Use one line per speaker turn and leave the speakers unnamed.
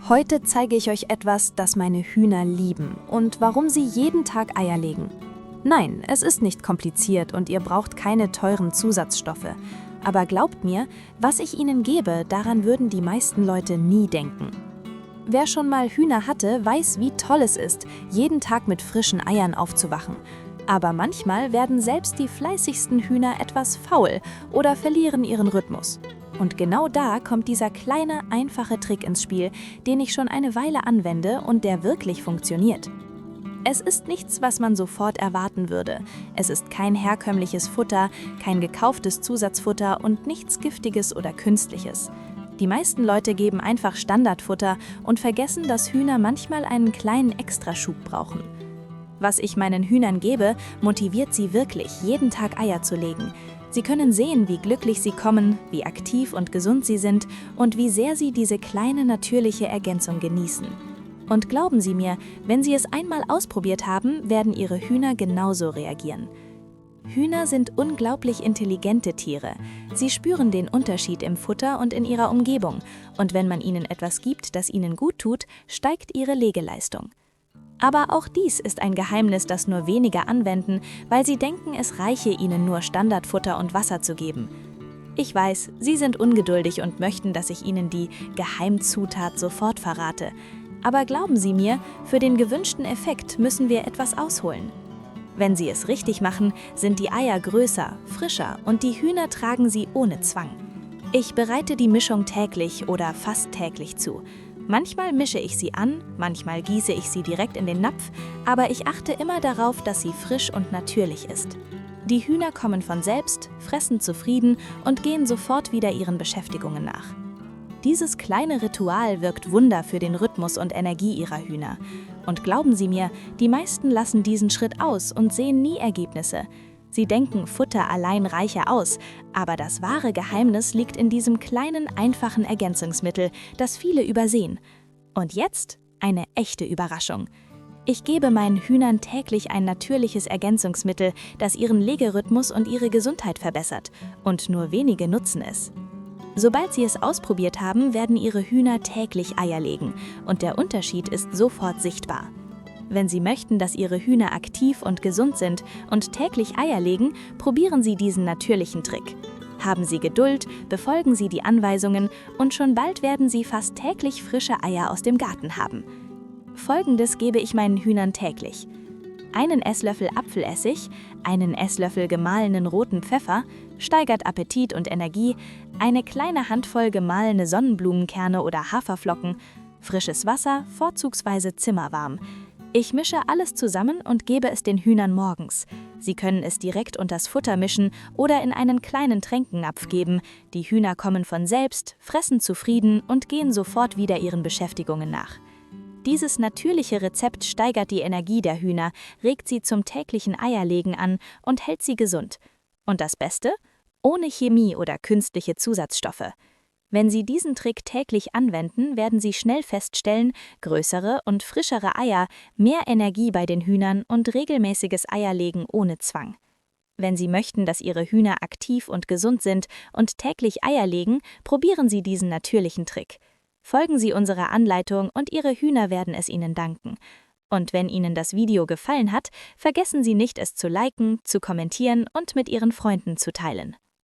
Heute zeige ich euch etwas, das meine Hühner lieben und warum sie jeden Tag Eier legen. Nein, es ist nicht kompliziert und ihr braucht keine teuren Zusatzstoffe. Aber glaubt mir, was ich ihnen gebe, daran würden die meisten Leute nie denken. Wer schon mal Hühner hatte, weiß, wie toll es ist, jeden Tag mit frischen Eiern aufzuwachen. Aber manchmal werden selbst die fleißigsten Hühner etwas faul oder verlieren ihren Rhythmus. Und genau da kommt dieser kleine, einfache Trick ins Spiel, den ich schon eine Weile anwende und der wirklich funktioniert. Es ist nichts, was man sofort erwarten würde. Es ist kein herkömmliches Futter, kein gekauftes Zusatzfutter und nichts Giftiges oder Künstliches. Die meisten Leute geben einfach Standardfutter und vergessen, dass Hühner manchmal einen kleinen Extraschub brauchen. Was ich meinen Hühnern gebe, motiviert sie wirklich, jeden Tag Eier zu legen. Sie können sehen, wie glücklich sie kommen, wie aktiv und gesund sie sind und wie sehr sie diese kleine natürliche Ergänzung genießen. Und glauben Sie mir, wenn Sie es einmal ausprobiert haben, werden Ihre Hühner genauso reagieren. Hühner sind unglaublich intelligente Tiere. Sie spüren den Unterschied im Futter und in ihrer Umgebung. Und wenn man ihnen etwas gibt, das ihnen gut tut, steigt ihre Legeleistung. Aber auch dies ist ein Geheimnis, das nur wenige anwenden, weil sie denken, es reiche ihnen nur Standardfutter und Wasser zu geben. Ich weiß, Sie sind ungeduldig und möchten, dass ich Ihnen die Geheimzutat sofort verrate. Aber glauben Sie mir, für den gewünschten Effekt müssen wir etwas ausholen. Wenn Sie es richtig machen, sind die Eier größer, frischer und die Hühner tragen sie ohne Zwang. Ich bereite die Mischung täglich oder fast täglich zu. Manchmal mische ich sie an, manchmal gieße ich sie direkt in den Napf, aber ich achte immer darauf, dass sie frisch und natürlich ist. Die Hühner kommen von selbst, fressen zufrieden und gehen sofort wieder ihren Beschäftigungen nach. Dieses kleine Ritual wirkt Wunder für den Rhythmus und Energie ihrer Hühner. Und glauben Sie mir, die meisten lassen diesen Schritt aus und sehen nie Ergebnisse. Sie denken, Futter allein reiche aus, aber das wahre Geheimnis liegt in diesem kleinen, einfachen Ergänzungsmittel, das viele übersehen. Und jetzt eine echte Überraschung. Ich gebe meinen Hühnern täglich ein natürliches Ergänzungsmittel, das ihren Legerhythmus und ihre Gesundheit verbessert. Und nur wenige nutzen es. Sobald sie es ausprobiert haben, werden ihre Hühner täglich Eier legen und der Unterschied ist sofort sichtbar. Wenn Sie möchten, dass Ihre Hühner aktiv und gesund sind und täglich Eier legen, probieren Sie diesen natürlichen Trick. Haben Sie Geduld, befolgen Sie die Anweisungen und schon bald werden Sie fast täglich frische Eier aus dem Garten haben. Folgendes gebe ich meinen Hühnern täglich: einen Esslöffel Apfelessig, einen Esslöffel gemahlenen roten Pfeffer, steigert Appetit und Energie, eine kleine Handvoll gemahlene Sonnenblumenkerne oder Haferflocken, frisches Wasser, vorzugsweise zimmerwarm. Ich mische alles zusammen und gebe es den Hühnern morgens. Sie können es direkt unters Futter mischen oder in einen kleinen Tränkennapf geben. Die Hühner kommen von selbst, fressen zufrieden und gehen sofort wieder ihren Beschäftigungen nach. Dieses natürliche Rezept steigert die Energie der Hühner, regt sie zum täglichen Eierlegen an und hält sie gesund. Und das Beste? Ohne Chemie oder künstliche Zusatzstoffe. Wenn Sie diesen Trick täglich anwenden, werden Sie schnell feststellen, größere und frischere Eier, mehr Energie bei den Hühnern und regelmäßiges Eierlegen ohne Zwang. Wenn Sie möchten, dass Ihre Hühner aktiv und gesund sind und täglich Eier legen, probieren Sie diesen natürlichen Trick. Folgen Sie unserer Anleitung und Ihre Hühner werden es Ihnen danken. Und wenn Ihnen das Video gefallen hat, vergessen Sie nicht, es zu liken, zu kommentieren und mit Ihren Freunden zu teilen.